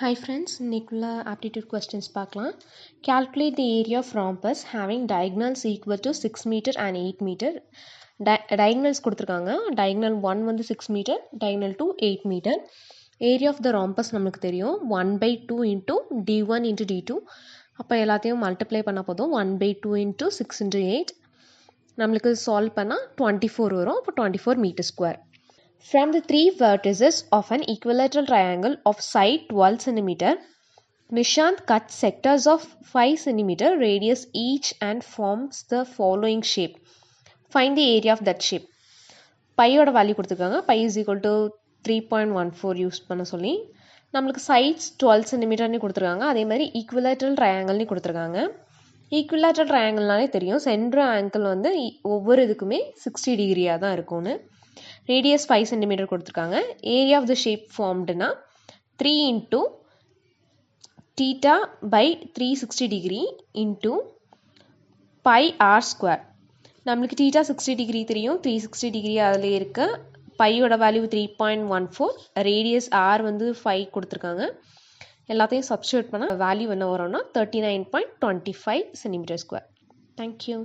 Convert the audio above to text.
Hi friends, இன்னைக்குள்ள aptitude questions பார்க்கலாம். Calculate the area of rhombus having diagonals equal to 6 meter and 8 meter. Diagonals கொடுத்திருக்காங்க. Diagonal 1 வந்து 6 meter, diagonal 2 8 meter. Area of the rhombus நமக்கு தெரியும் 1 by 2 into d1 into d2. அப்போ எல்லாத்தையும் multiply பண்ண போதும் 1 by 2 into 6 into 8. நம்மளுக்கு solve பண்ணா 24 வரும். அப்போ 24 meter square. From the three vertices of an equilateral triangle of side 12 cm, Nishant cuts sectors of 5 cm radius each and forms the following shape. Find the area of that shape. பையோட value கொடுத்துருக்காங்க. Pi is equal to 3.14 use பண்ண சொல்லி நம்மளுக்கு sides 12 சென்டிமீட்டர்னு கொடுத்துருக்காங்க. அதே மாதிரி equilateral ட்ரையாங்கிள்னு கொடுத்துருக்காங்க. Equilateral ட்ரையாங்கிள்னாலே தெரியும் சென்டர் ஆங்கிள் வந்து ஒவ்வொரு இதுக்குமே 60 டிகிரியாக தான் இருக்கும்னு. ரேடியஸ் 5 சென்டிமீட்டர் கொடுத்துருக்காங்க. ஏரியா ஆஃப் த ஷேப் ஃபார்ம்டுனா 3 into theta by 360 degree into pi r square. நம்மளுக்கு தீட்டா 60 டிகிரி தெரியும், 360 டிகிரி அதில் இருக்க. பையோட வேல்யூ 3.14, ரேடியஸ் ஆர் வந்து 5 கொடுத்துருக்காங்க. எல்லாத்தையும் சப்ஸ்டியூட் பண்ணால் வேல்யூ என்ன வரும்னா 39.25 சென்டிமீட்டர் ஸ்கொயர். தேங்க்யூ.